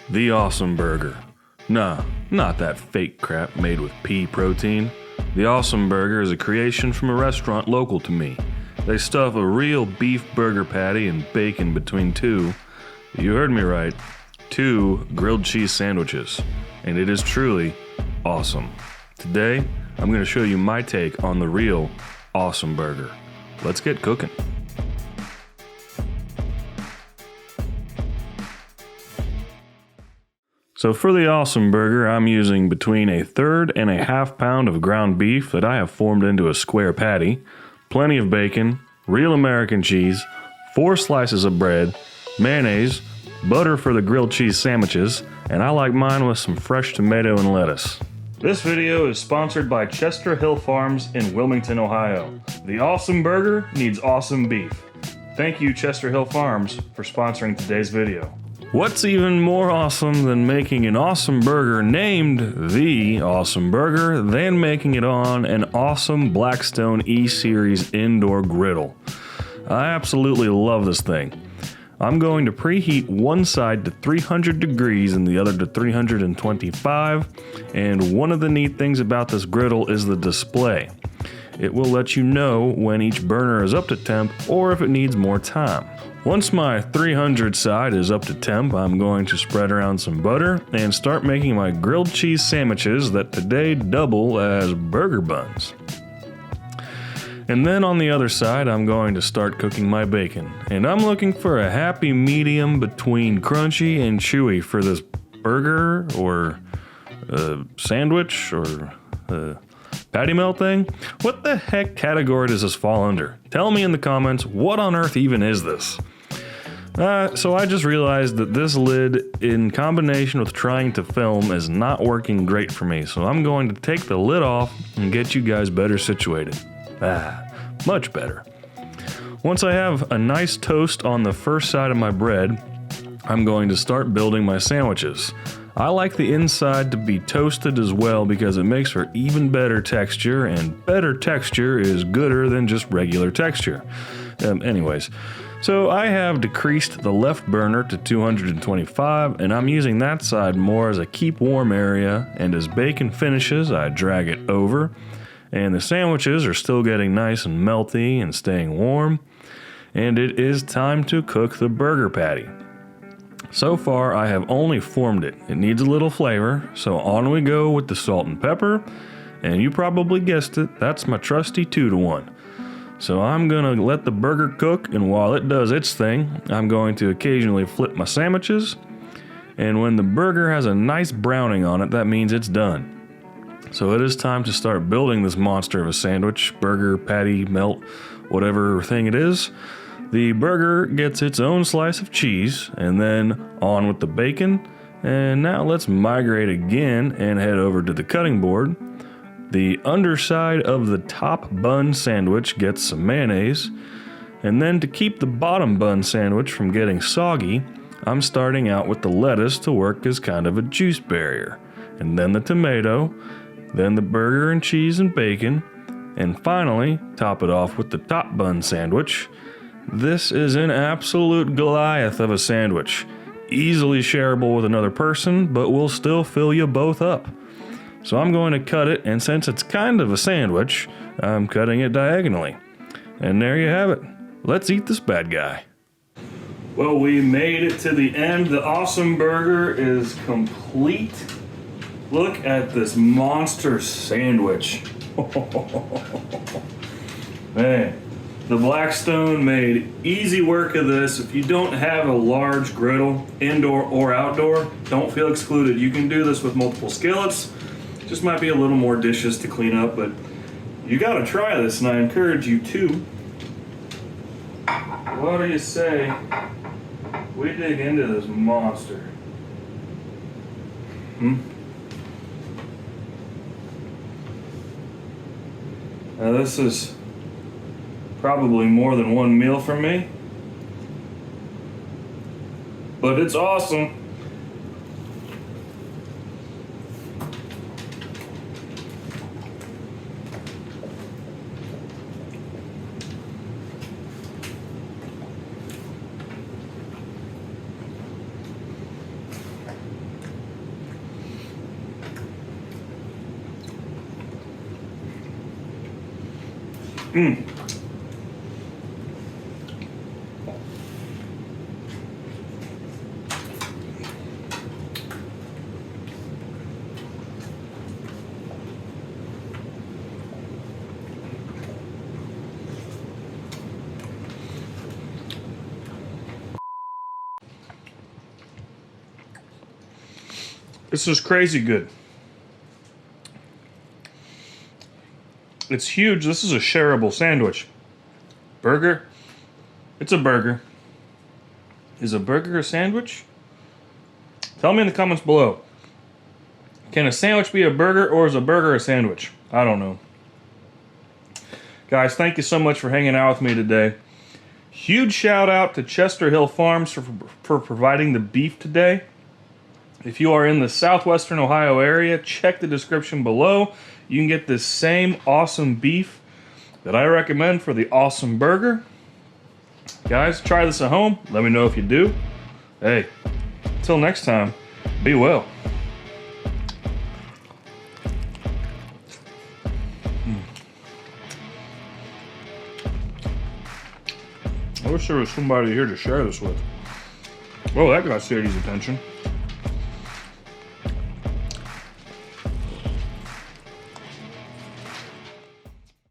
The Awesome Burger. Nah, not that fake crap made with pea protein. The Awesome Burger is a creation from a restaurant local to me. They stuff a real beef burger patty and bacon between two, you heard me right, two grilled cheese sandwiches. And it is truly awesome. Today, I'm going to show you my take on the real Awesome Burger. Let's get cooking. So for the Awesome Burger, I'm using between 1/3 and 1/2 pound of ground beef that I have formed into a square patty, plenty of bacon, real American cheese, 4 slices of bread, mayonnaise, butter for the grilled cheese sandwiches, and I like mine with some fresh tomato and lettuce. This video is sponsored by Chester Hill Farms in Wilmington, Ohio. The Awesome Burger needs awesome beef. Thank you, Chester Hill Farms, for sponsoring today's video. What's even more awesome than making an awesome burger named The Awesome Burger than making it on an awesome Blackstone E-Series indoor griddle? I absolutely love this thing. I'm going to preheat one side to 300 degrees and the other to 325, and one of the neat things about this griddle is the display. It will let you know when each burner is up to temp or if it needs more time. Once my 300 side is up to temp, I'm going to spread around some butter and start making my grilled cheese sandwiches that today double as burger buns. And then on the other side, I'm going to start cooking my bacon. And I'm looking for a happy medium between crunchy and chewy for this burger or sandwich or patty melt thing. What the heck category does this fall under? Tell me in the comments, what on earth even is this? So I just realized that this lid, in combination with trying to film, is not working great for me. So I'm going to take the lid off and get you guys better situated. Much better. Once I have a nice toast on the first side of my bread, I'm going to start building my sandwiches. I like the inside to be toasted as well because it makes for even better texture, and better texture is gooder than just regular texture. Anyways, so I have decreased the left burner to 225, and I'm using that side more as a keep warm area, and as bacon finishes, I drag it over, and the sandwiches are still getting nice and melty and staying warm, and it is time to cook the burger patty. So far, I have only formed it. It needs a little flavor, so on we go with the salt and pepper, and you probably guessed it, that's my trusty 2-to-1. So I'm gonna let the burger cook, and while it does its thing, I'm going to occasionally flip my sandwiches, and when the burger has a nice browning on it, that means it's done. So it is time to start building this monster of a sandwich, burger, patty, melt, whatever thing it is. The burger gets its own slice of cheese, and then on with the bacon, and now let's migrate again and head over to the cutting board. The underside of the top bun sandwich gets some mayonnaise, and then to keep the bottom bun sandwich from getting soggy, I'm starting out with the lettuce to work as kind of a juice barrier, and then the tomato, then the burger and cheese and bacon, and finally top it off with the top bun sandwich. This is an absolute Goliath of a sandwich, easily shareable with another person, but will still fill you both up. So I'm going to cut it, and since it's kind of a sandwich, I'm cutting it diagonally. And there you have it. Let's eat this bad guy. Well, we made it to the end. The Awesome Burger is complete. Look at this monster sandwich. Man, the Blackstone made easy work of this. If you don't have a large griddle, indoor or outdoor, don't feel excluded. You can do this with multiple skillets. Just might be a little more dishes to clean up, but you gotta try this, and I encourage you to. What do you say we dig into this monster? Now this is probably more than one meal for me, but it's awesome. This is crazy good. It's huge. This is a shareable sandwich. Burger? It's a burger. Is a burger a sandwich? Tell me in the comments below. Can a sandwich be a burger, or is a burger a sandwich? I don't know. Guys, thank you so much for hanging out with me today. Huge shout out to Chester Hill Farms for providing the beef today. If you are in the southwestern Ohio area, check the description below. You can get this same awesome beef that I recommend for the awesome burger. Guys, try this at home. Let me know if you do. Hey, until next time, be well. I wish there was somebody here to share this with. Well, that got Sadie's attention.